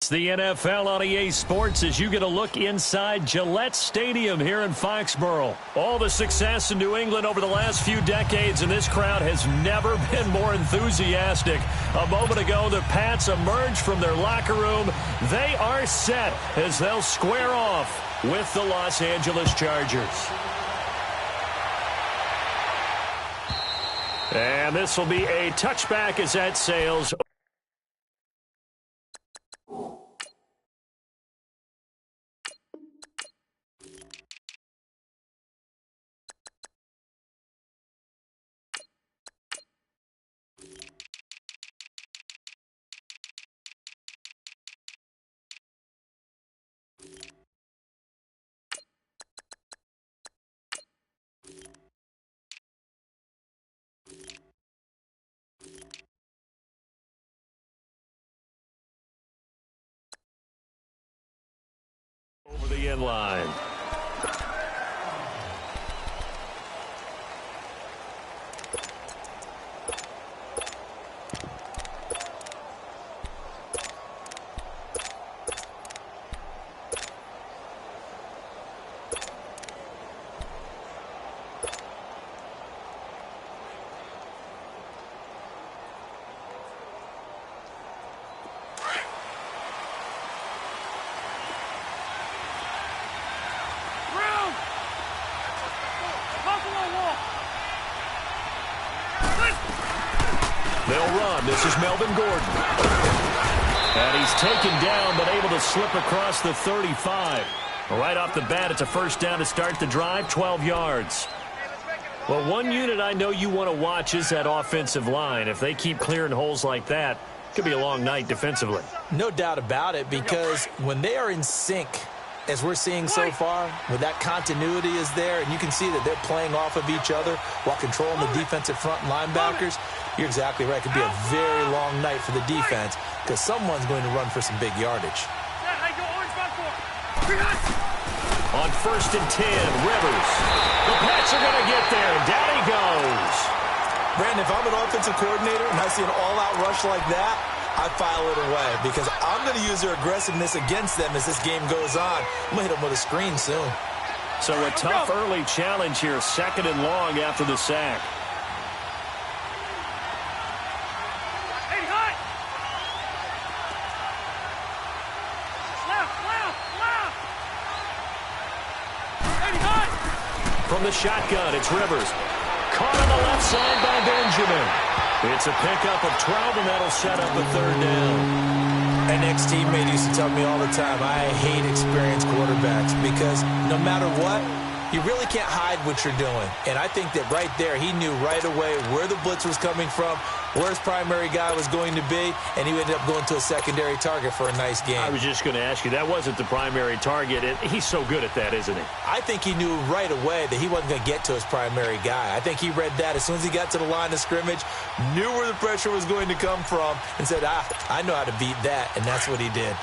It's the NFL on EA Sports as you get a look inside Gillette Stadium here in Foxborough. All the success in New England over the last few decades, and this crowd has never been more enthusiastic. A moment ago, the Pats emerged from their locker room. They are set as they'll square off with the Los Angeles Chargers. And this will be a touchback as that sails over the end line. They'll run. This is Melvin Gordon. And he's taken down, but able to slip across the 35. Right off the bat, it's a first down to start the drive, 12 yards. Well, one unit I know you want to watch is that offensive line. If they keep clearing holes like that, it could be a long night defensively. No doubt about it, because when they are in sync, as we're seeing so far, where that continuity is there, and you can see that they're playing off of each other while controlling the defensive front linebackers, you're exactly right. It could be a very long night for the defense because someone's going to run for some big yardage. On 1st and 10, Rivers. The Pats are going to get there, and down he goes. Brandon, if I'm an offensive coordinator and I see an all-out rush like that, I file it away because I'm going to use their aggressiveness against them as this game goes on. I'm going to hit them with a screen soon. So a tough early challenge here, 2nd and long after the sack. From the shotgun, it's Rivers. Caught on the left side by Benjamin. It's a pickup of 12, and that'll set up a 3rd down. An ex-teammate used to tell me all the time, I hate experienced quarterbacks because no matter what, you really can't hide what you're doing. And I think that right there, he knew right away where the blitz was coming from, where his primary guy was going to be, and he ended up going to a secondary target for a nice game. I was just going to ask you, that wasn't the primary target. He's so good at that, isn't he? I think he knew right away that he wasn't going to get to his primary guy. I think he read that as soon as he got to the line of scrimmage, knew where the pressure was going to come from, and said, I know how to beat that, and that's what he did.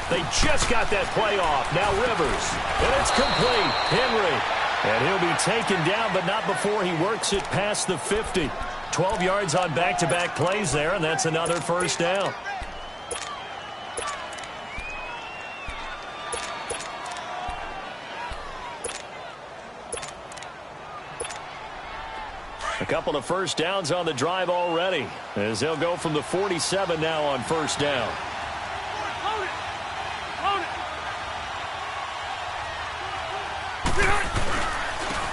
They just got that play off. Now Rivers. And it's complete. Henry. And he'll be taken down, but not before he works it past the 50. 12 yards on back-to-back plays there, and that's another 1st down. A couple of 1st downs on the drive already, as they'll go from the 47 now on 1st down.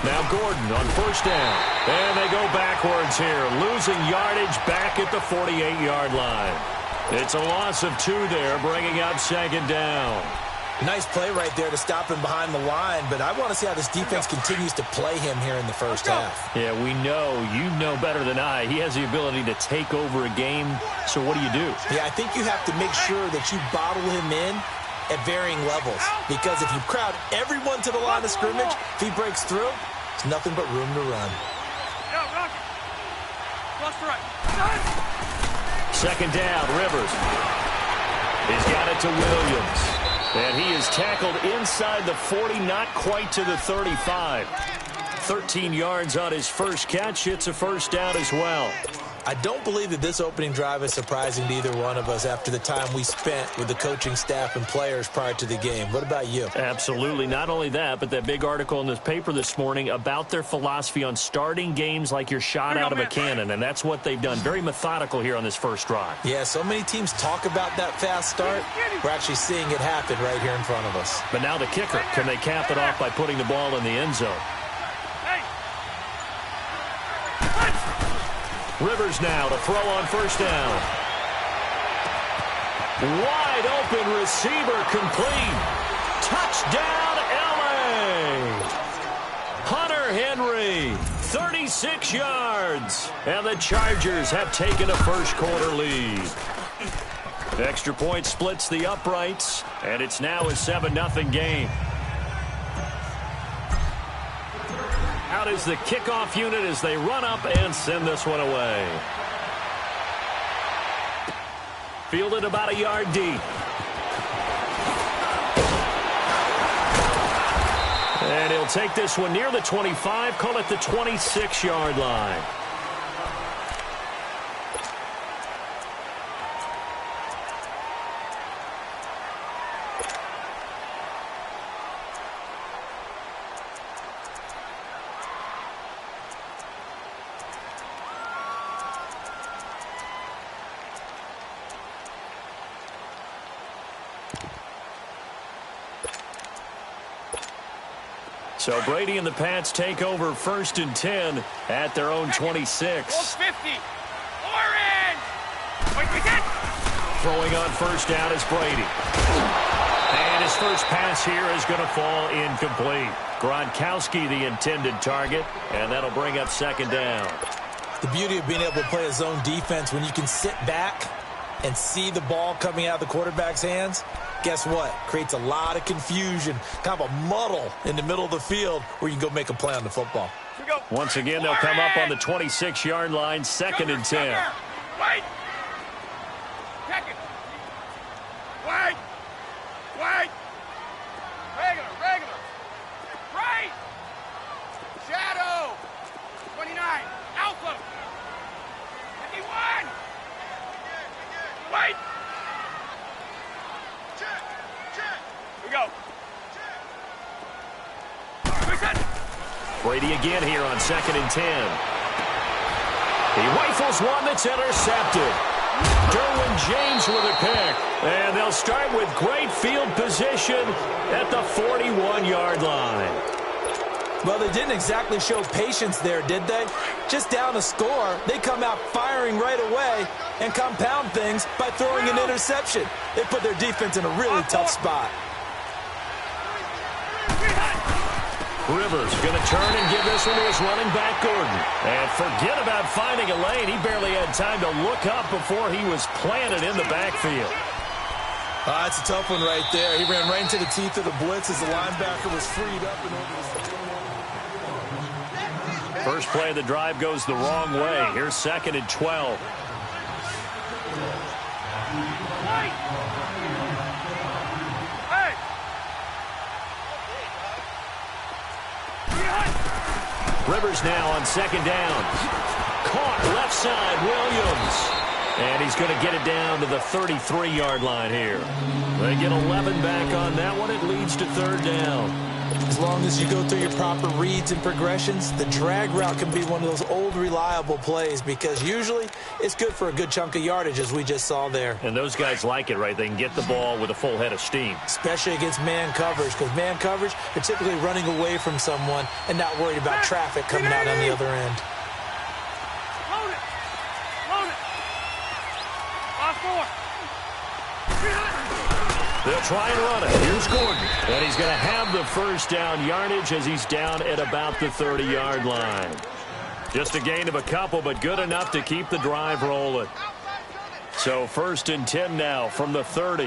Now Gordon on 1st down. And they go backwards here, losing yardage back at the 48-yard line. It's a loss of 2 there, bringing up 2nd down. Nice play right there to stop him behind the line, but I want to see how this defense continues to play him here in the 1st half. Yeah, we know. You know better than I. He has the ability to take over a game, so what do you do? Yeah, I think you have to make sure that you bottle him in at varying levels, because if you crowd everyone to the line of scrimmage, if he breaks through, it's nothing but room to run. 2nd down, Rivers. He's got it to Williams. And he is tackled inside the 40, not quite to the 35. 13 yards on his first catch. It's a first down as well. I don't believe that this opening drive is surprising to either one of us after the time we spent with the coaching staff and players prior to the game. What about you? Absolutely. Not only that, but that big article in this paper this morning about their philosophy on starting games like you're shot out of a cannon, and that's what they've done. Very methodical here on this first drive. Yeah, so many teams talk about that fast start. We're actually seeing it happen right here in front of us. But now the kicker. Can they cap it off by putting the ball in the end zone? Rivers now to throw on first down. Wide open receiver complete. Touchdown, L.A. Hunter Henry, 36 yards. And the Chargers have taken a first quarter lead. Extra point splits the uprights, and it's now a 7-0 game. Out is the kickoff unit as they run up and send this one away. Fielded about a yard deep. And he'll take this one near the 25, call it the 26-yard line. So Brady and the Pats take over 1st and 10 at their own 26. 50. Orange. Throwing on first down is Brady. And his first pass here is going to fall incomplete. Gronkowski the intended target, and that'll bring up 2nd down. The beauty of being able to play a zone defense when you can sit back and see the ball coming out of the quarterback's hands, guess what? Creates a lot of confusion, kind of a muddle in the middle of the field where you can go make a play on the football. Once again, they'll come up on the 26-yard line, 2nd and 10. Wait. Wait. Wait. Regular. Right. Shadow. 29. Alpha. 51. Wait. Here we go. Brady again here on 2nd and 10. He rifles one that's intercepted. Derwin James with a pick. And they'll start with great field position at the 41-yard line. Well, they didn't exactly show patience there, did they? Just down a score, they come out firing right away and compound things by throwing an interception. They put their defense in a really tough spot. Rivers going to turn and give this one to his running back, Gordon. And forget about finding a lane. He barely had time to look up before he was planted in the backfield. That's a tough one right there. He ran right into the teeth of the blitz as the linebacker was freed up. First play of the drive goes the wrong way. Here's 2nd and 12. Rivers now on 2nd down. Caught left side, Williams. And he's going to get it down to the 33-yard line here. They get 11 back on that one. It leads to 3rd down. As long as you go through your proper reads and progressions, the drag route can be one of those old reliable plays because usually it's good for a good chunk of yardage, as we just saw there. And those guys like it, right? They can get the ball with a full head of steam. Especially against man coverage, because man coverage, they're typically running away from someone and not worried about traffic coming out on the other end. Load it. Last 4. They'll try and run it. Here's Gordon. And he's going to have the first down yardage as he's down at about the 30-yard line. Just a gain of a couple, but good enough to keep the drive rolling. So 1st and 10 now from the 30.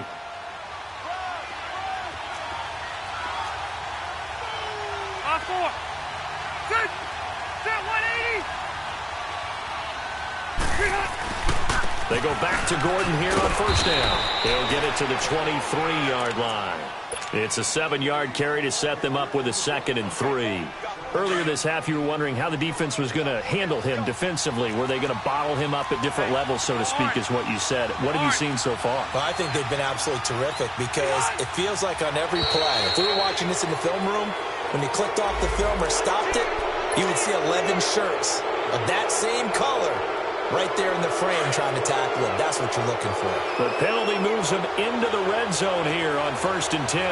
Last 4. Sit. 180. They go back to Gordon here on first down. He'll get it to the 23-yard line. It's a 7-yard carry to set them up with a 2nd and 3. Earlier this half, you were wondering how the defense was going to handle him defensively. Were they going to bottle him up at different levels, so to speak, is what you said. What have you seen so far? Well, I think they've been absolutely terrific because it feels like on every play, if we were watching this in the film room, when you clicked off the film or stopped it, you would see 11 shirts of that same color right there in the frame trying to tackle him. That's what you're looking for. The penalty moves him into the red zone here on 1st and 10.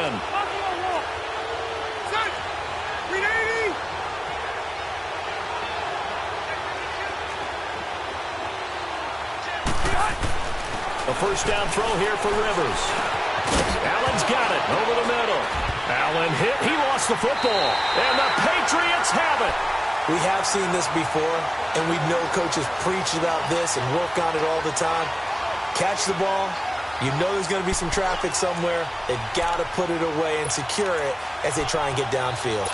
A first down throw here for Rivers. Allen's got it over the middle. Allen hit. He lost the football. And the Patriots have it. We have seen this before, and we know coaches preach about this and work on it all the time. Catch the ball. You know there's going to be some traffic somewhere. They've got to put it away and secure it as they try and get downfield.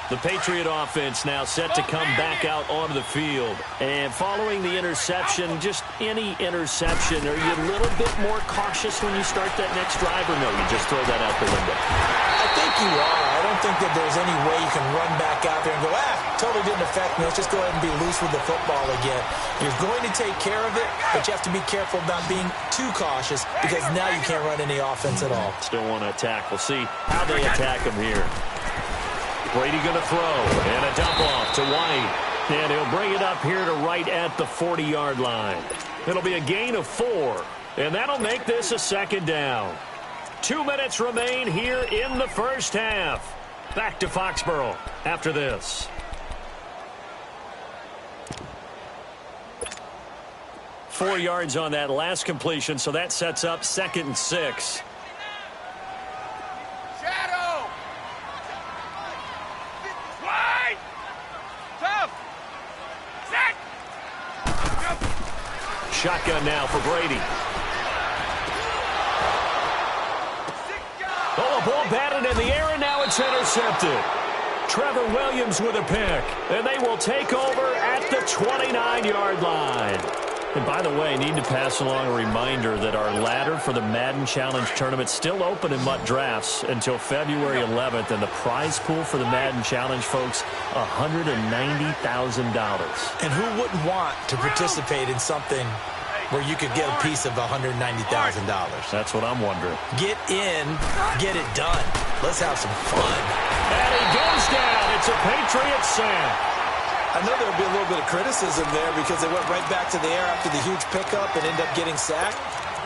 The Patriot offense now set to come back out onto the field. And following the interception, just any interception, are you a little bit more cautious when you start that next drive, or no, you just throw that out the window? I think you are. I don't think that there's any way you can run back out there and go, totally didn't affect me. Let's just go ahead and be loose with the football again. You're going to take care of it, but you have to be careful about being too cautious because now you can't run any offense at all. Still want to attack. We'll see how they attack him here. Brady going to throw, and a dump off to White. And he'll bring it up here to right at the 40-yard line. It'll be a gain of 4, and that'll make this a 2nd down. 2 minutes remain here in the first half. Back to Foxborough after this. Four yards on that last completion, so that sets up 2nd and 6. Shotgun now for Brady. Oh, a ball batted in the air, and now it's intercepted. Trevor Williams with a pick, and they will take over at the 29-yard line. And by the way, I need to pass along a reminder that our ladder for the Madden Challenge tournament is still open in MUT Drafts until February 11th, and the prize pool for the Madden Challenge, folks, $190,000. And who wouldn't want to participate in something where you could get a piece of $190,000? That's what I'm wondering. Get in, get it done. Let's have some fun. And he goes down. It's a Patriots sack. I know there'll be a little bit of criticism there because they went right back to the air after the huge pickup and end up getting sacked.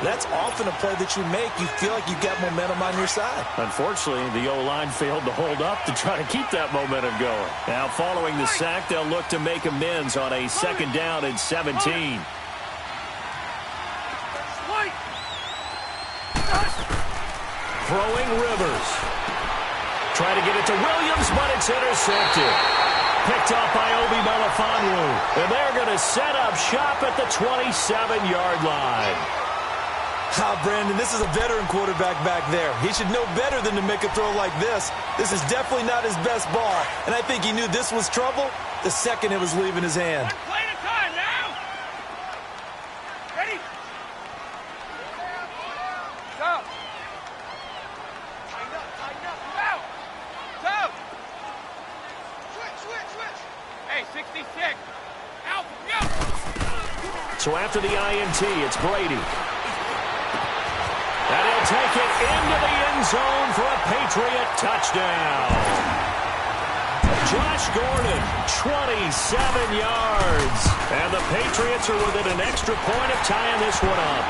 That's often a play that you make. You feel like you've got momentum on your side. Unfortunately, the O-line failed to hold up to try to keep that momentum going. Now, following the sack, they'll look to make amends on a 2nd down and 17. Throwing Rivers. Try to get it to Williams, but it's intercepted. Picked up by Obi Melifonwu. And they're going to set up shop at the 27-yard line. Brandon, this is a veteran quarterback back there. He should know better than to make a throw like this. This is definitely not his best ball. And I think he knew this was trouble the second it was leaving his hand. Play the time now. Ready? Go. Tighten up. Out. Go. Switch. Hey, 66. Out. Go. So after the INT, it's Brady. And he'll take it into the end zone for a Patriot touchdown. Josh Gordon, 27 yards. And the Patriots are within an extra point of tying this one up.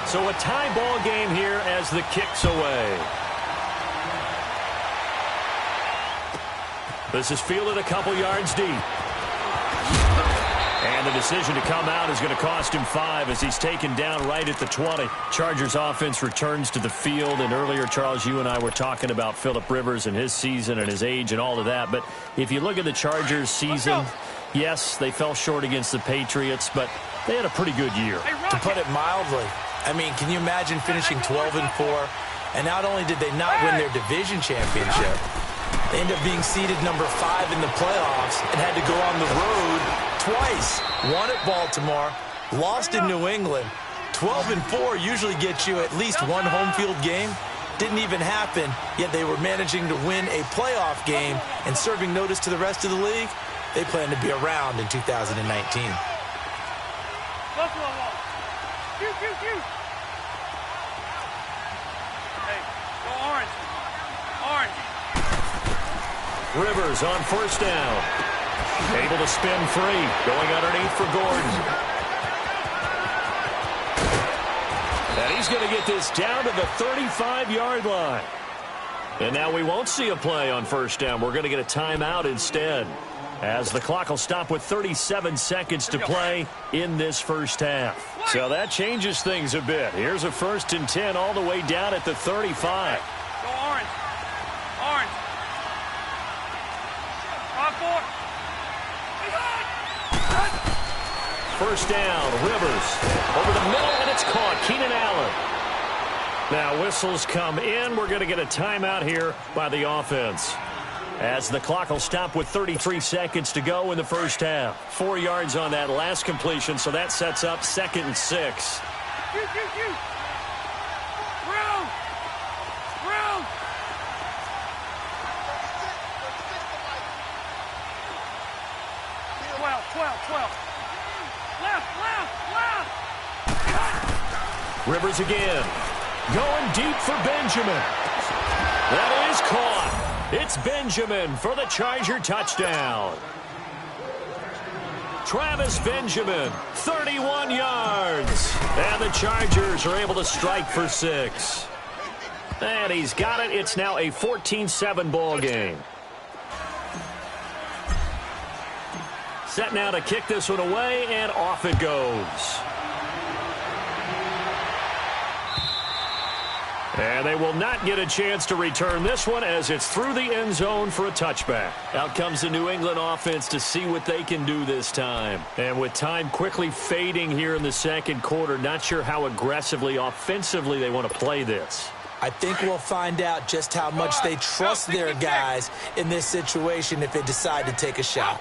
So a tie ball game here as the kick's away. This is fielded a couple yards deep. And the decision to come out is going to cost him 5 as he's taken down right at the 20. Chargers offense returns to the field. And earlier, Charles, you and I were talking about Phillip Rivers and his season and his age and all of that. But if you look at the Chargers season, yes, they fell short against the Patriots, but they had a pretty good year. To put it mildly, I mean, can you imagine finishing 12-4? And not only did they not win their division championship, they ended up being seeded number 5 in the playoffs and had to go on the road twice. Won at Baltimore, lost in New England. 12-4 usually gets you at least one home field game. Didn't even happen, yet they were managing to win a playoff game and serving notice to the rest of the league. They plan to be around in 2019. Hey, go orange. Orange. Rivers on first down. Able to spin free. Going underneath for Gordon. And he's going to get this down to the 35-yard line. And now we won't see a play on first down. We're going to get a timeout instead, as the clock will stop with 37 seconds to play in this first half. So that changes things a bit. Here's a 1st and 10 all the way down at the 35. Go orange. Orange. 5-4. First down, Rivers. Over the middle, and it's caught. Keenan Allen. Now whistles come in. We're going to get a timeout here by the offense, as the clock will stop with 33 seconds to go in the first half. 4 yards on that last completion, so that sets up 2nd and 6. Room. Room. 12. Left. Rivers again. Going deep for Benjamin. That is caught. It's Benjamin for the Charger touchdown. Travis Benjamin, 31 yards. And the Chargers are able to strike for 6. And he's got it. It's now a 14-7 ball game. Set now to kick this one away, and off it goes. And they will not get a chance to return this one, as it's through the end zone for a touchback. Out comes the New England offense to see what they can do this time. And with time quickly fading here in the second quarter, not sure how aggressively, offensively they want to play this. I think we'll find out just how much they trust their guys in this situation if they decide to take a shot.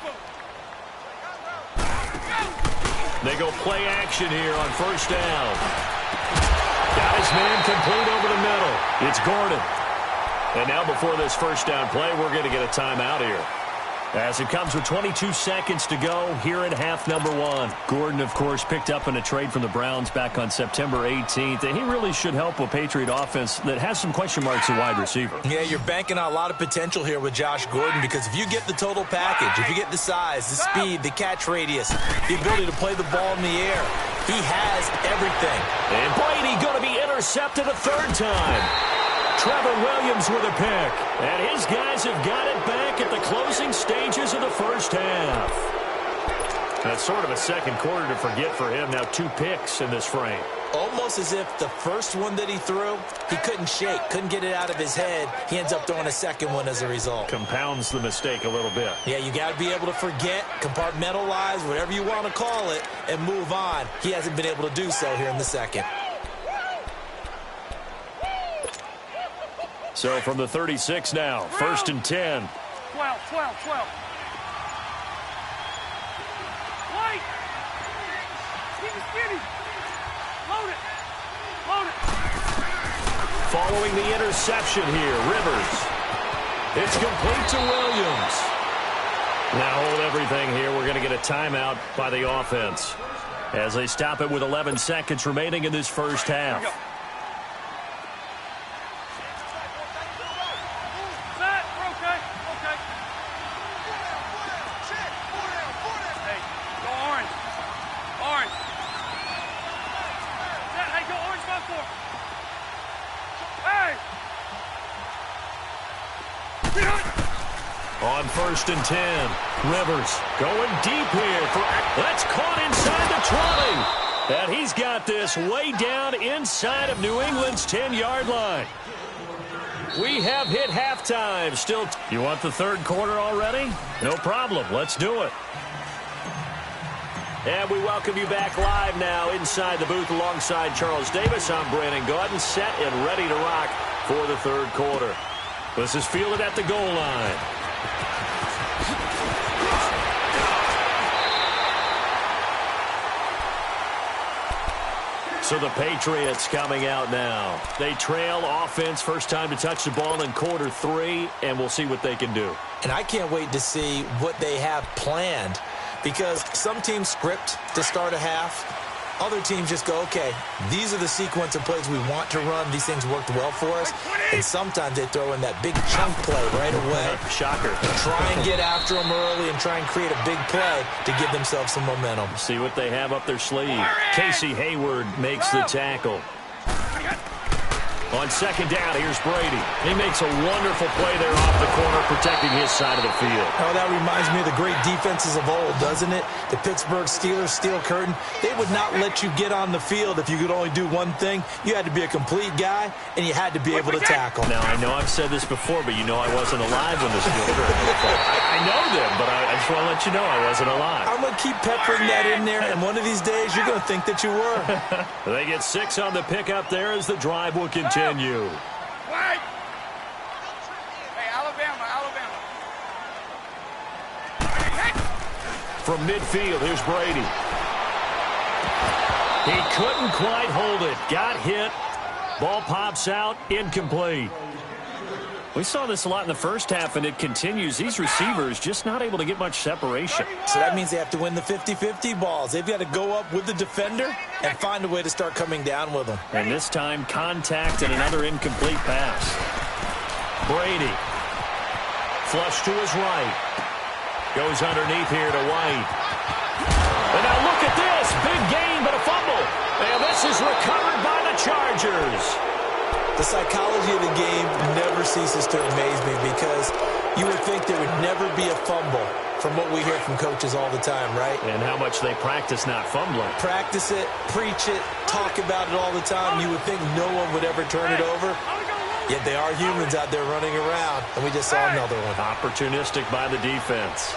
They go play action here on first down. Got his man complete over the middle. It's Gordon. And now before this first down play, we're going to get a timeout here, as it comes with 22 seconds to go here in half number 1. Gordon, of course, picked up in a trade from the Browns back on September 18th, and he really should help a Patriot offense that has some question marks at wide receiver. Yeah, you're banking on a lot of potential here with Josh Gordon, because if you get the total package, if you get the size, the speed, the catch radius, the ability to play the ball in the air, he has everything. And Brady going to be intercepted a 3rd time. Trevor Williams with a pick. And his guys have got it back at the closing stages of the first half. That's sort of a second quarter to forget for him. Now 2 picks in this frame. Almost as if the first one that he threw, he couldn't shake, couldn't get it out of his head. He ends up throwing a second one as a result. Compounds the mistake a little bit. Yeah, you got to be able to forget, compartmentalize, whatever you want to call it, and move on. He hasn't been able to do so here in the second. So from the 36 now, 1st and 10. 12. White. Skinny. Load it. Following the interception here, Rivers. It's complete to Williams. Now hold everything here. We're going to get a timeout by the offense, as they stop it with 11 seconds remaining in this first half. On 1st and 10, Rivers going deep here. That's caught inside the 20. And he's got this way down inside of New England's 10-yard line. We have hit halftime. Still, you want the 3rd quarter already? No problem. Let's do it. And we welcome you back live now inside the booth alongside Charles Davis. I'm Brandon Gaudin, set and ready to rock for the third quarter. This is fielded at the goal line. So the Patriots coming out now. They trail offense, first time to touch the ball in quarter 3, and we'll see what they can do. And I can't wait to see what they have planned, because some teams script to start a half. Other teams just go, okay, these are the sequence of plays we want to run. These things worked well for us. And sometimes they throw in that big chunk play right away. Shocker. Try and get after them early and try and create a big play to give themselves some momentum. See what they have up their sleeve. Casey Hayward makes the tackle. On second down, here's Brady. He makes a wonderful play there off the corner, protecting his side of the field. Oh, that reminds me of the great defenses of old, doesn't it? The Pittsburgh Steelers, steel curtain. They would not let you get on the field if you could only do one thing. You had to be a complete guy, and you had to be able to tackle. Now, I know I've said this before, but you know I wasn't alive when this field I know them, but I just want to let you know I wasn't alive. I'm going to keep peppering that in there, and one of these days you're going to think that you were. They get 6 on the pickup there as the drive will continue. Wait! Hey, Alabama. From midfield, here's Brady. He couldn't quite hold it. Got hit. Ball pops out. Incomplete. We saw this a lot in the first half, and it continues. These receivers just not able to get much separation. So that means they have to win the 50-50 balls. They've got to go up with the defender and find a way to start coming down with them. And this time, contact and another incomplete pass. Brady. Flush to his right. Goes underneath here to White. And now look at this. Big gain, but a fumble. And this is recovered by the Chargers. The psychology of the game never ceases to amaze me, because you would think there would never be a fumble from what we hear from coaches all the time, right? And how much they practice not fumbling. Practice it, preach it, talk about it all the time. You would think no one would ever turn it over. Yet they are humans out there running around, and we just saw another one. Opportunistic by the defense.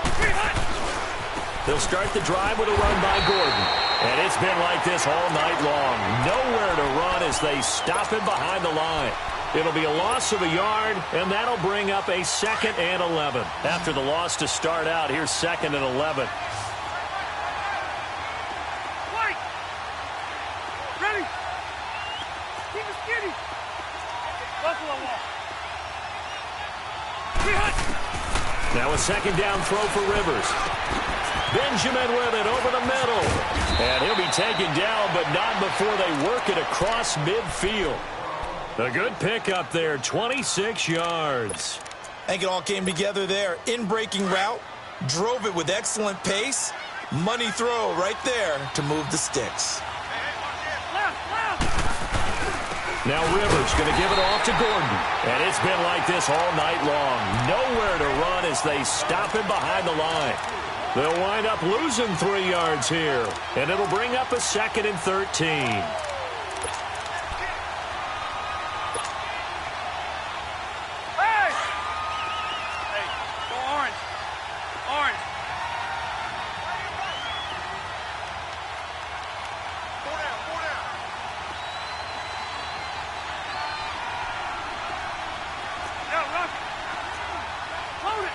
They'll start the drive with a run by Gordon. And it's been like this all night long. Nowhere to run as they stop him behind the line. It'll be a loss of a yard, and that'll bring up a 2nd and 11. After the loss to start out, here's 2nd and 11. White! Ready? Keep it skinny. Buffalo wall. Now a 2nd down throw for Rivers. Benjamin with it over the middle. And he'll be taken down, but not before they work it across midfield. A good pickup there, 26 yards. I think it all came together there. In-breaking route, drove it with excellent pace. Money throw right there to move the sticks. Now Rivers going to give it off to Gordon. And it's been like this all night long. Nowhere to run as they stop him behind the line. They'll wind up losing 3 yards here. And it'll bring up a 2nd and 13. Hey! Hey, go orange. Orange. Four down. Yeah, rock it. Load it.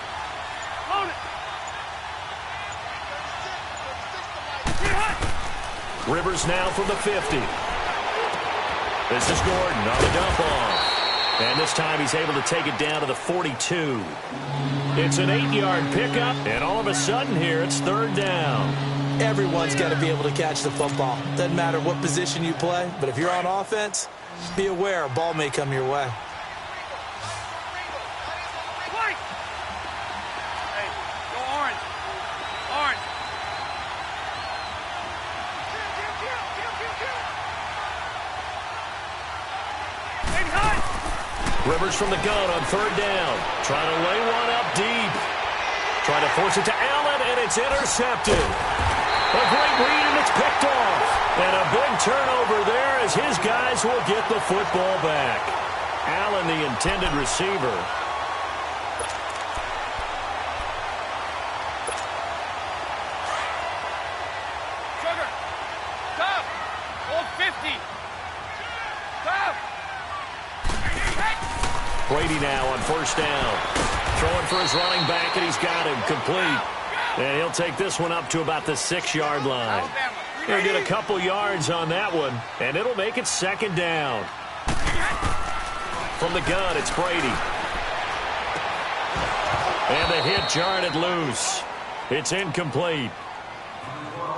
Rivers now from the 50. This is Gordon on the dump off. And this time he's able to take it down to the 42. It's an 8-yard pickup, and all of a sudden here it's 3rd down. Everyone's got to be able to catch the football. Doesn't matter what position you play, but if you're on offense, be aware a ball may come your way. White! Hey, go orange. Orange. Rivers from the gun on 3rd down. Trying to lay one up deep. Trying to force it to Allen, and it's intercepted. A great read, and it's picked off. And a big turnover there as his guys will get the football back. Allen, the intended receiver. Stop. Brady now on first down. Throwing for his running back, and he's got him complete. And he'll take this one up to about the 6-yard line. He'll get a couple yards on that one, and it'll make it second down. From the gun, it's Brady. And the hit jarred it loose. It's incomplete.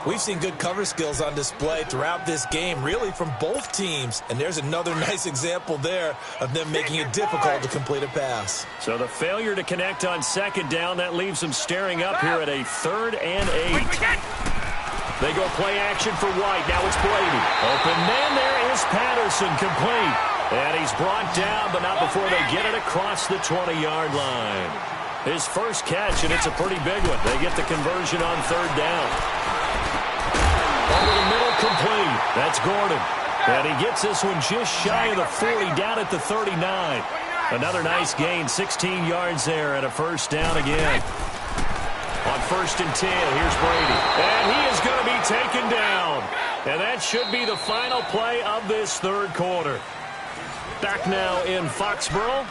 We've seen good cover skills on display throughout this game, really from both teams. And there's another nice example there of them making it difficult to complete a pass. So the failure to connect on second down, that leaves them staring up here at a 3rd and 8. They go play action for White. Now it's Brady. Open man, there is Patterson, complete. And he's brought down, but not before they get it across the 20-yard line. His first catch, and it's a pretty big one. They get the conversion on 3rd down. Over the middle, complete. That's Gordon. And he gets this one just shy of the 40, down at the 39. Another nice gain, 16 yards there, and a first down again. On 1st and 10, here's Brady. And he is going to be taken down. And that should be the final play of this 3rd quarter. Back now in Foxborough.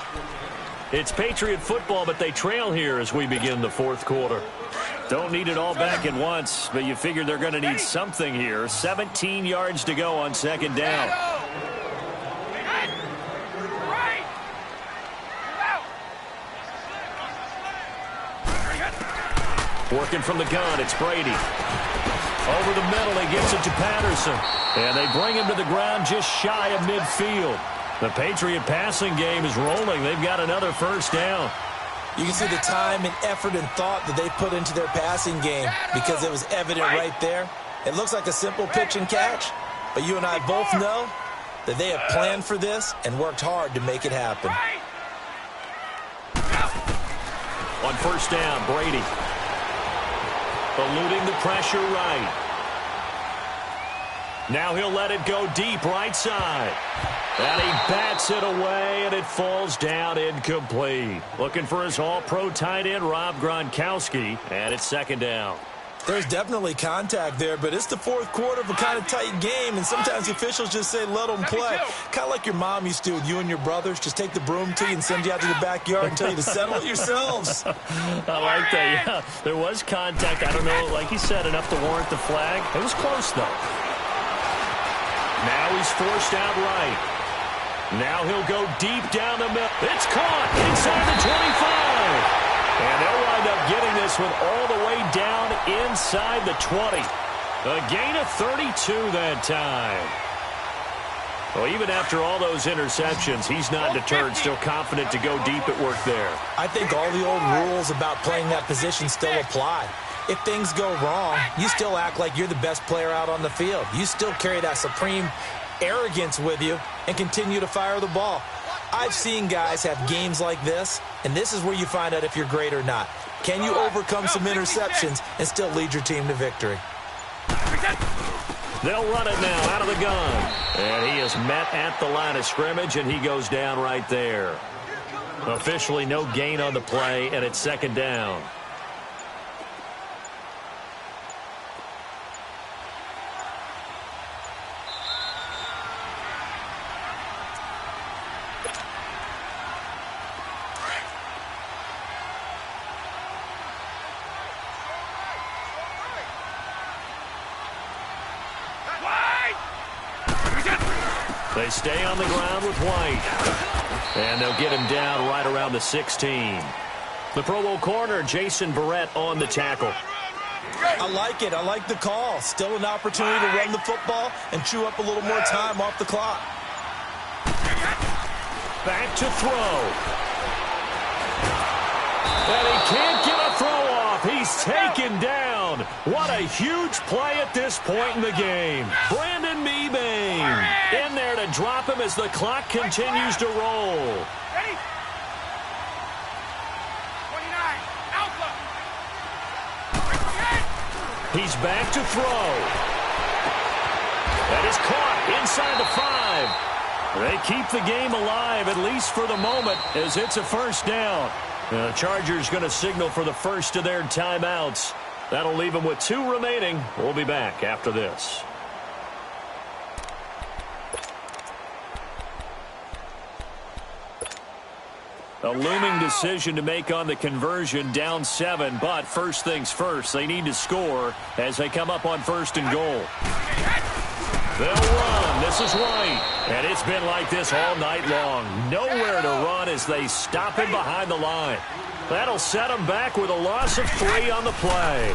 It's Patriot football, but they trail here as we begin the 4th quarter. Don't need it all back at once, but you figure they're going to need something here. 17 yards to go on 2nd down. Working from the gun, it's Brady. Over the middle, he gets it to Patterson. And they bring him to the ground just shy of midfield. The Patriot passing game is rolling. They've got another first down. You can see the time and effort and thought that they put into their passing game because it was evident right there. It looks like a simple pitch and catch, but you and I both know that they have planned for this and worked hard to make it happen. On first down, Brady. Eluding the pressure right. Now he'll let it go deep right side. And he bats it away, and it falls down incomplete. Looking for his all-pro tight end, Rob Gronkowski, and it's 2nd down. There's definitely contact there, but it's the 4th quarter of a kind of tight game, and sometimes the officials just say, let them play. Kind of like your mom used to with you and your brothers. Just take the broom to you and send you out to the backyard and tell you to settle it yourselves. I like that, yeah. There was contact. I don't know, like you said, enough to warrant the flag. It was close, though. Now he's forced out right. Now he'll go deep down the middle. It's caught inside the 25. And they'll wind up getting this one all the way down inside the 20. A gain of 32 that time. Well, even after all those interceptions, he's not deterred, still confident to go deep at work there. I think all the old rules about playing that position still apply. If things go wrong, you still act like you're the best player out on the field. You still carry that supreme arrogance with you and continue to fire the ball. I've seen guys have games like this, and this is where you find out if you're great or not. Can you overcome some interceptions and still lead your team to victory? They'll run it now out of the gun. And he is met at the line of scrimmage, and he goes down right there. Officially no gain on the play, and it's 2nd down. They stay on the ground with White. And they'll get him down right around the 16. The Pro Bowl corner, Jason Verrett, on the tackle. I like it. I like the call. Still an opportunity to run the football and chew up a little more time off the clock. Back to throw. And he can't get a throw off. He's taken down. What a huge play at this point in the game. Brandon Mebane in there to drop him as the clock continues to roll. Ready? 29. Alpha. He's back to throw. That is caught inside the 5. They keep the game alive, at least for the moment, as it's a first down. The Chargers going to signal for the first of their timeouts. That'll leave them with 2 remaining. We'll be back after this. A looming decision to make on the conversion, down 7, but first things first, they need to score as they come up on 1st and goal. They'll run. This is White, and it's been like this all night long. Nowhere to run as they stop him behind the line. That'll set him back with a loss of 3 on the play.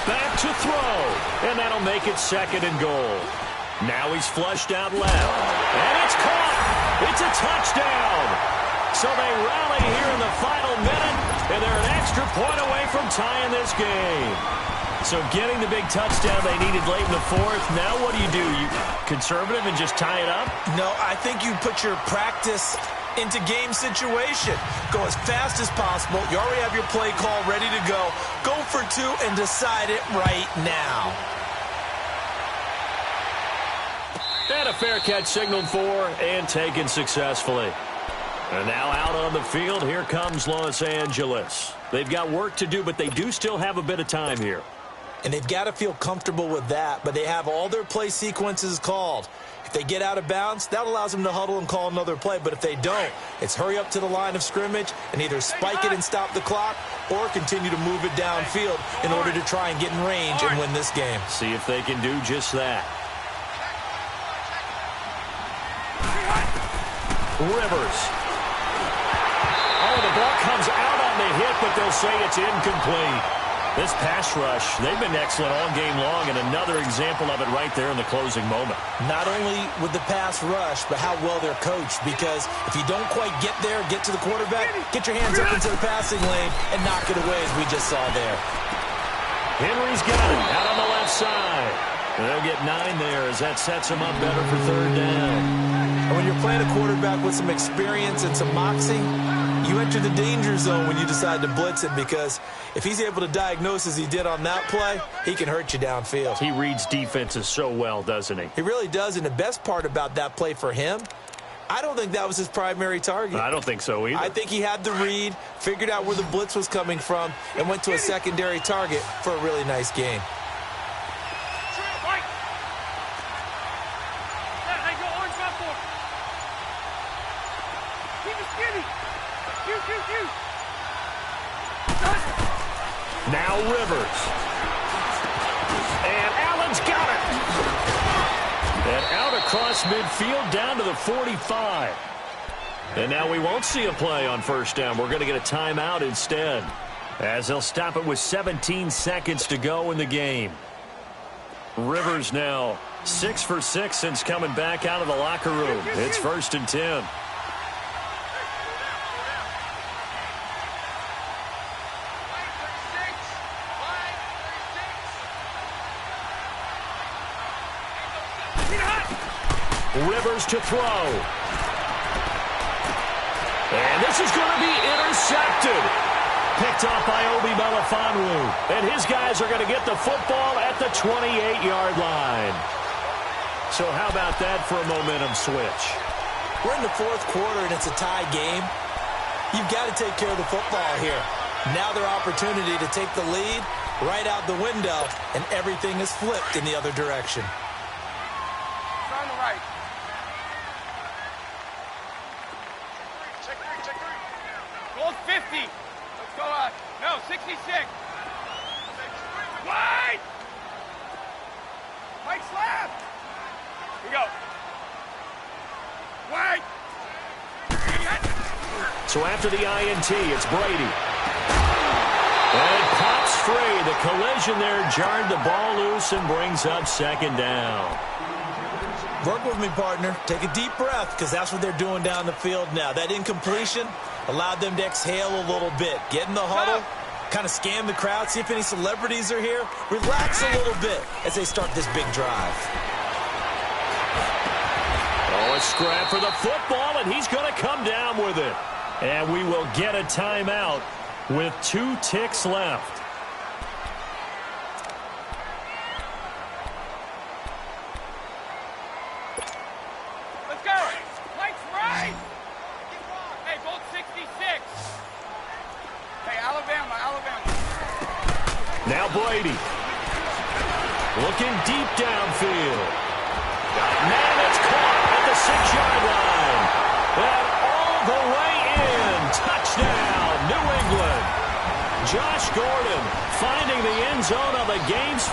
Back to throw, and that'll make it 2nd and goal. Now he's flushed out left, and it's caught. It's a touchdown. So they rally here in the final minute, and they're an extra point away from tying this game. So getting the big touchdown they needed late in the 4th. Now what do? You conservative and just tie it up? No, I think you put your practice into game situation. Go as fast as possible. You already have your play call ready to go. Go for 2 and decide it right now. And a fair catch signaled for and taken successfully. And now out on the field, here comes Los Angeles. They've got work to do, but they do still have a bit of time here. And they've got to feel comfortable with that, but they have all their play sequences called. If they get out of bounds, that allows them to huddle and call another play. But if they don't, it's hurry up to the line of scrimmage and either spike it and stop the clock or continue to move it downfield in order to try and get in range and win this game. See if they can do just that. Rivers. Oh, the ball comes out on the hit, but they'll say it's incomplete. This pass rush, they've been excellent all game long, and another example of it right there in the closing moment. Not only with the pass rush, but how well they're coached, because if you don't quite get there, get to the quarterback, get your hands up into the passing lane and knock it away as we just saw there. Henry's got it out on the left side. And they'll get 9 there as that sets them up better for 3rd down. And when you're playing a quarterback with some experience and some moxie, you enter the danger zone when you decide to blitz him, because if he's able to diagnose as he did on that play, he can hurt you downfield. He reads defenses so well, doesn't he? He really does, and the best part about that play for him, I don't think that was his primary target. I don't think so either. I think he had the read, figured out where the blitz was coming from, and went to a secondary target for a really nice gain. Now Rivers. And Allen's got it. And out across midfield down to the 45. And now we won't see a play on 1st down. We're going to get a timeout instead, as they'll stop it with 17 seconds to go in the game. Rivers now 6 for 6 since coming back out of the locker room. It's 1st and 10. Rivers to throw. And this is going to be intercepted. Picked off by Obi Melifonwu. And his guys are going to get the football at the 28-yard line. So how about that for a momentum switch? We're in the 4th quarter, and it's a tie game. You've got to take care of the football here. Now their opportunity to take the lead right out the window, and everything is flipped in the other direction. It's on the right. Goal 50. Let's go out. No, 66. Wide. Mike's left. Here we go. Wide. So after the INT, it's Brady. And it pops free. The collision there jarred the ball loose and brings up 2nd down. Work with me, partner. Take a deep breath, because that's what they're doing down the field now. That incompletion allowed them to exhale a little bit. Get in the huddle, kind of scan the crowd, see if any celebrities are here. Relax a little bit as they start this big drive. Oh, a scrap for the football, and he's going to come down with it. And we will get a timeout with 2 ticks left. Let's go. Mike's right. Hey, Bolt 66. Hey, Alabama. Now Brady. Looking deep downfield. Man, it's caught at the 6-yard line. And all the way in.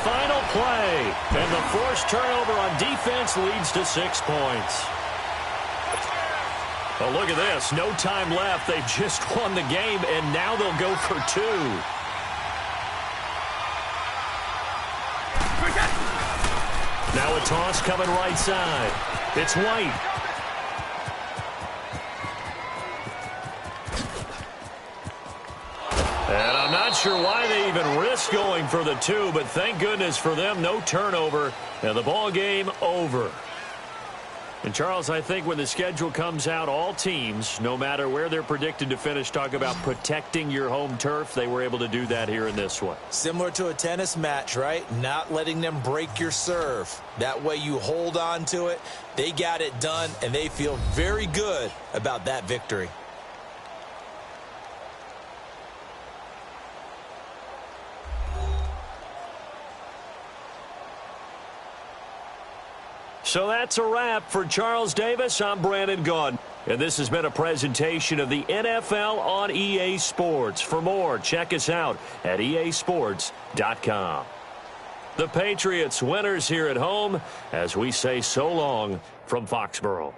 final play. And the forced turnover on defense leads to 6 points. Oh, look at this. No time left. They just won the game, and now they'll go for 2. Now a toss coming right side. It's White. And I'm not sure why they even risk going for the 2, but thank goodness for them, no turnover, and the ball game over. And, Charles, I think when the schedule comes out, all teams, no matter where they're predicted to finish, talk about protecting your home turf. They were able to do that here in this one. Similar to a tennis match, right? Not letting them break your serve. That way you hold on to it. They got it done, and they feel very good about that victory. So that's a wrap for Charles Davis. I'm Brandon Gaudin. And this has been a presentation of the NFL on EA Sports. For more, check us out at easports.com. The Patriots winners here at home as we say so long from Foxborough.